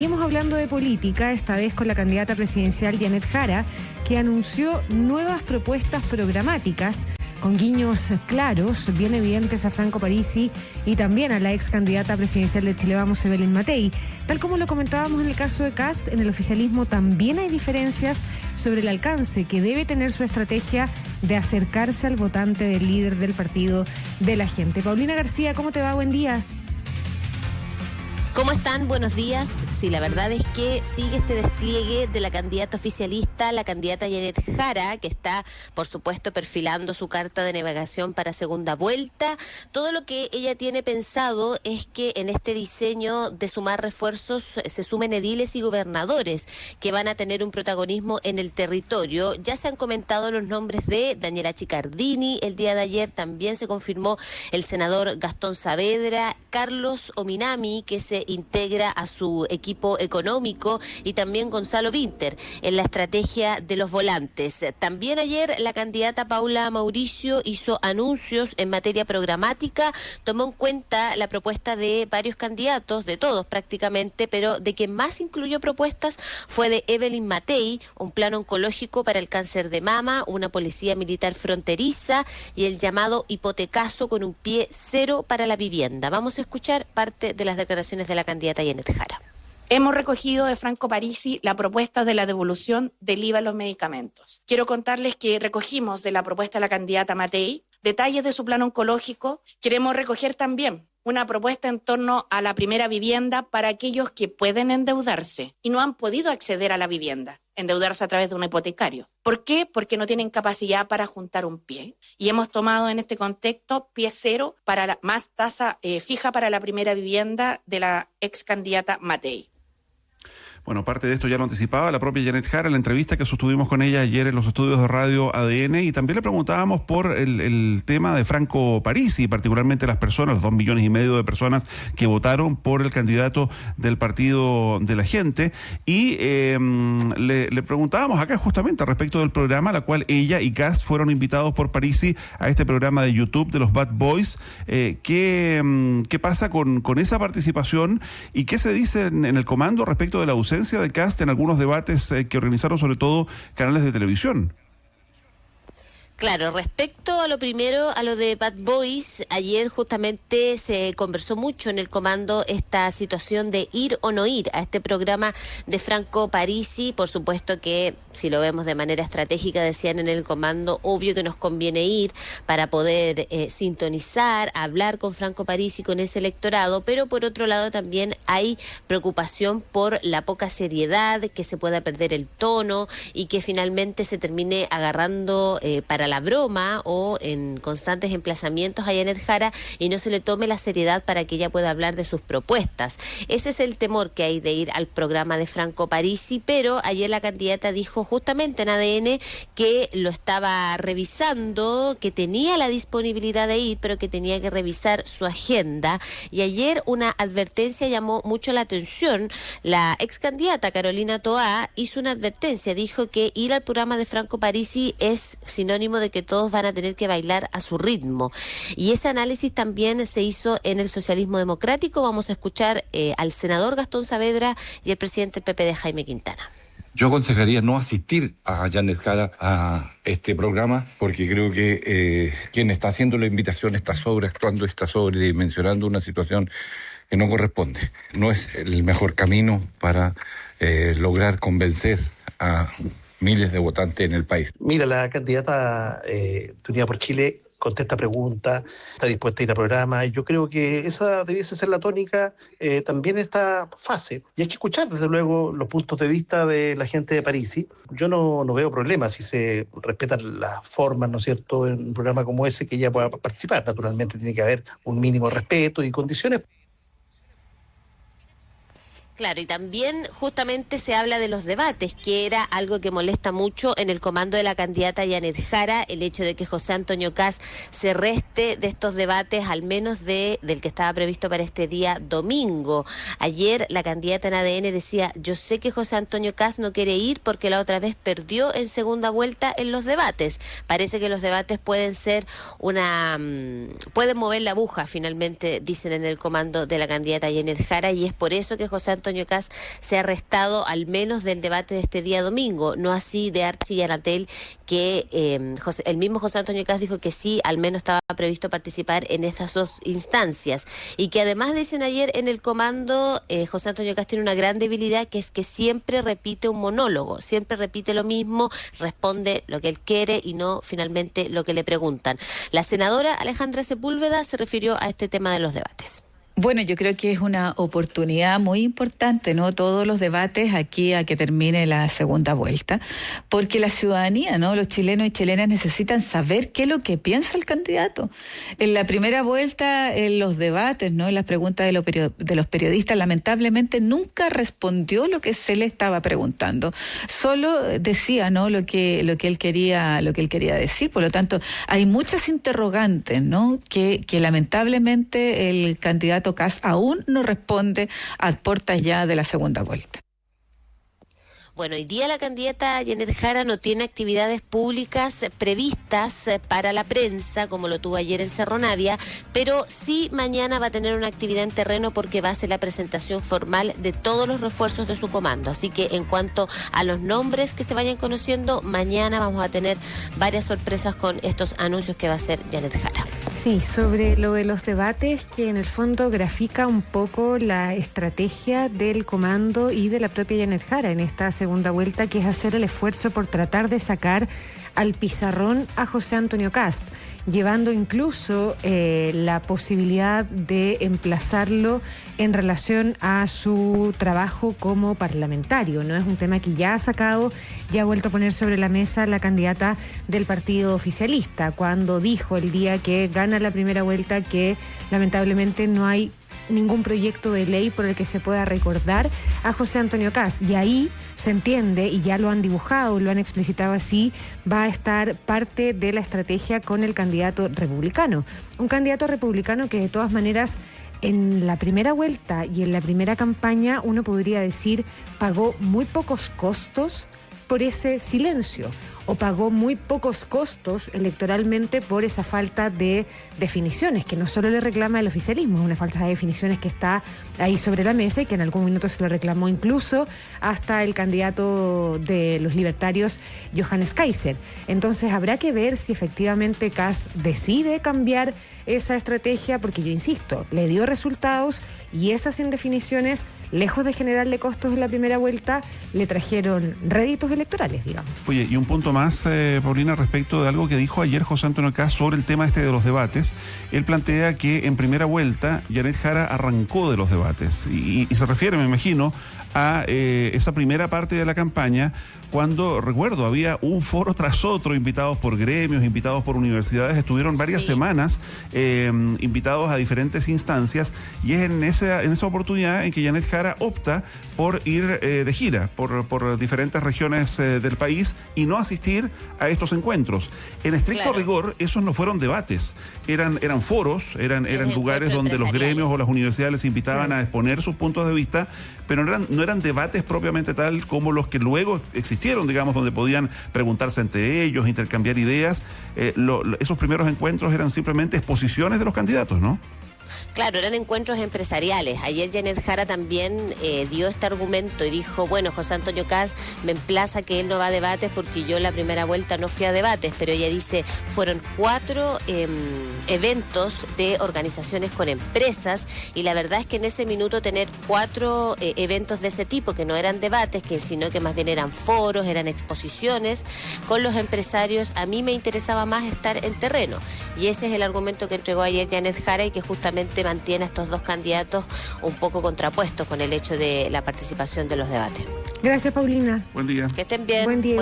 Seguimos hablando de política, esta vez con la candidata presidencial Janet Jara, que anunció nuevas propuestas programáticas con guiños claros, bien evidentes a Franco Parisi y también a la ex candidata presidencial de Chile Vamos, Evelyn Matei. Tal como lo comentábamos en el caso de Kast, en el oficialismo también hay diferencias sobre el alcance que debe tener su estrategia de acercarse al votante del líder del partido de la gente. Paulina García, ¿cómo te va? Buen día. ¿Cómo están? Buenos días. Sí, la verdad es que sigue este despliegue de la candidata oficialista, la candidata Janet Jara, que está, por supuesto, perfilando su carta de navegación para segunda vuelta. Todo lo que ella tiene pensado es que en este diseño de sumar refuerzos se sumen ediles y gobernadores que van a tener un protagonismo en el territorio. Ya se han comentado los nombres de Daniela Chiccardini. El día de ayer también se confirmó el senador Gastón Saavedra, Carlos Ominami, que se integra a su equipo económico, y también Gonzalo Vinter en la estrategia de los volantes. También ayer la candidata Paula Mauricio hizo anuncios en materia programática, tomó en cuenta la propuesta de varios candidatos, de todos prácticamente, pero de quien más incluyó propuestas fue de Evelyn Matei, un plan oncológico para el cáncer de mama, una policía militar fronteriza y el llamado hipotecazo con un pie cero para la vivienda. Vamos a escuchar parte de las declaraciones de la candidata Janet Jara. Hemos recogido de Franco Parisi la propuesta de la devolución del IVA a los medicamentos. Quiero contarles que recogimos de la propuesta de la candidata Matei detalles de su plan oncológico. Queremos recoger también una propuesta en torno a la primera vivienda para aquellos que pueden endeudarse y no han podido acceder a la vivienda, endeudarse a través de un hipotecario. ¿Por qué? Porque no tienen capacidad para juntar un pie. Y hemos tomado en este contexto pie cero para más tasa fija para la primera vivienda de la ex candidata Matei. Bueno, parte de esto ya lo anticipaba la propia Janet Jara en la entrevista que sostuvimos con ella ayer en los estudios de Radio ADN, y también le preguntábamos por el tema de Franco Parisi, particularmente las personas, los 2,5 millones de personas que votaron por el candidato del partido de la gente, y le preguntábamos acá justamente respecto del programa, la cual ella y Kast fueron invitados por Parisi a este programa de YouTube de los Bad Boys. ¿Qué pasa con esa participación y qué se dice en el comando respecto de la ausencia de Kast en algunos debates que organizaron sobre todo canales de televisión? Claro, respecto a lo primero, a lo de Bad Boys, ayer justamente se conversó mucho en el comando esta situación de ir o no ir a este programa de Franco Parisi. Por supuesto que si lo vemos de manera estratégica, decían en el comando, obvio que nos conviene ir para poder sintonizar, hablar con Franco Parisi, con ese electorado, pero por otro lado también hay preocupación por la poca seriedad, que se pueda perder el tono y que finalmente se termine agarrando para la broma o en constantes emplazamientos a Janet Jara y no se le tome la seriedad para que ella pueda hablar de sus propuestas. Ese es el temor que hay de ir al programa de Franco Parisi, pero ayer la candidata dijo justamente en ADN que lo estaba revisando, que tenía la disponibilidad de ir, pero que tenía que revisar su agenda. Y ayer una advertencia llamó mucho la atención. La ex candidata Carolina Toá hizo una advertencia, dijo que ir al programa de Franco Parisi es sinónimo de que todos van a tener que bailar a su ritmo. Y ese análisis también se hizo en el socialismo democrático. Vamos a escuchar al senador Gastón Saavedra y el presidente del PPD, Jaime Quintana. Yo aconsejaría no asistir a Janet Jara a este programa, porque creo que quien está haciendo la invitación está sobreactuando, está sobredimensionando una situación que no corresponde. No es el mejor camino para lograr convencer a miles de votantes en el país. Mira, la candidata de Unidad por Chile contesta preguntas, está dispuesta a ir al programa, y yo creo que esa debiese ser la tónica también en esta fase. Y hay que escuchar, desde luego, los puntos de vista de la gente de Parisi. Yo no veo problemas si se respetan las formas, ¿no es cierto?, en un programa como ese, que ella pueda participar. Naturalmente tiene que haber un mínimo de respeto y condiciones. Claro, y también justamente se habla de los debates, que era algo que molesta mucho en el comando de la candidata Janet Jara, el hecho de que José Antonio Kast se reste de estos debates, al menos del que estaba previsto para este día domingo. Ayer la candidata en ADN decía, yo sé que José Antonio Kast no quiere ir porque la otra vez perdió en segunda vuelta en los debates. Parece que los debates pueden ser pueden mover la aguja finalmente, dicen en el comando de la candidata Janet Jara, y es por eso que José Antonio Antonio Kast sea restado al menos del debate de este día domingo, no así de Archie Yanatel, que el mismo José Antonio Kast dijo que sí, al menos estaba previsto participar en esas dos instancias, y que además dicen ayer en el comando, José Antonio Kast tiene una gran debilidad, que es que siempre repite un monólogo, siempre repite lo mismo, responde lo que él quiere y no finalmente lo que le preguntan. La senadora Alejandra Sepúlveda se refirió a este tema de los debates. Bueno, yo creo que es una oportunidad muy importante, ¿no? Todos los debates aquí a que termine la segunda vuelta, porque la ciudadanía, ¿no? Los chilenos y chilenas necesitan saber qué es lo que piensa el candidato. En la primera vuelta, en los debates, ¿no? En las preguntas de los periodistas, lamentablemente nunca respondió lo que se le estaba preguntando. Solo decía, ¿no? Lo que él quería decir. Por lo tanto, hay muchas interrogantes, ¿no? Que lamentablemente el candidato Kast aún no responde a puertas ya de la segunda vuelta. Bueno, hoy día la candidata Janet Jara no tiene actividades públicas previstas para la prensa, como lo tuvo ayer en Cerro Navia, pero sí mañana va a tener una actividad en terreno porque va a ser la presentación formal de todos los refuerzos de su comando. Así que en cuanto a los nombres que se vayan conociendo, mañana vamos a tener varias sorpresas con estos anuncios que va a hacer Janet Jara. Sí, sobre lo de los debates, que en el fondo grafica un poco la estrategia del comando y de la propia Janet Jara en esta segunda vuelta, que es hacer el esfuerzo por tratar de sacar al pizarrón a José Antonio Kast, llevando incluso la posibilidad de emplazarlo en relación a su trabajo como parlamentario, ¿no? Es un tema que ya ha sacado, ya ha vuelto a poner sobre la mesa la candidata del partido oficialista, cuando dijo el día que gana la primera vuelta que lamentablemente no hay ningún proyecto de ley por el que se pueda recordar a José Antonio Kast. Y ahí se entiende, y ya lo han dibujado, lo han explicitado así, va a estar parte de la estrategia con el candidato republicano. Un candidato republicano que de todas maneras en la primera vuelta y en la primera campaña, uno podría decir, pagó muy pocos costos por ese silencio, o pagó muy pocos costos electoralmente por esa falta de definiciones, que no solo le reclama el oficialismo, es una falta de definiciones que está ahí sobre la mesa y que en algún minuto se lo reclamó incluso hasta el candidato de los libertarios, Johannes Kaiser. Entonces habrá que ver si efectivamente Kast decide cambiar esa estrategia, porque yo insisto, le dio resultados y esas indefiniciones, lejos de generarle costos en la primera vuelta, le trajeron réditos electorales, digamos. Oye, y un punto más, Paulina, respecto de algo que dijo ayer José Antonio Kast sobre el tema de los debates. Él plantea que en primera vuelta Janet Jara arrancó de los debates y se refiere, me imagino, a esa primera parte de la campaña, cuando, recuerdo, había un foro tras otro, invitados por gremios, invitados por universidades, estuvieron varias semanas invitados a diferentes instancias, y es en esa oportunidad en que Janet Jara opta por ir de gira por diferentes regiones del país y no asistir a estos encuentros. En estricto rigor, esos no fueron debates, eran foros, eran lugares donde los gremios o las universidades les invitaban a exponer sus puntos de vista, pero no eran debates propiamente tal como los que luego existieron, digamos, donde podían preguntarse entre ellos, intercambiar ideas. Esos primeros encuentros eran simplemente exposiciones de los candidatos, ¿no? Claro, eran encuentros empresariales. Ayer Janet Jara también dio este argumento y dijo, bueno, José Antonio Kast me emplaza que él no va a debates porque yo la primera vuelta no fui a debates, pero ella dice, fueron 4 eventos de organizaciones con empresas, y la verdad es que en ese minuto tener 4 eventos de ese tipo, que no eran debates, sino que más bien eran foros, eran exposiciones con los empresarios, a mí me interesaba más estar en terreno. Y ese es el argumento que entregó ayer Janet Jara y que justamente mantiene a estos dos candidatos un poco contrapuestos con el hecho de la participación de los debates. Gracias, Paulina. Buen día. Que estén bien. Buen día.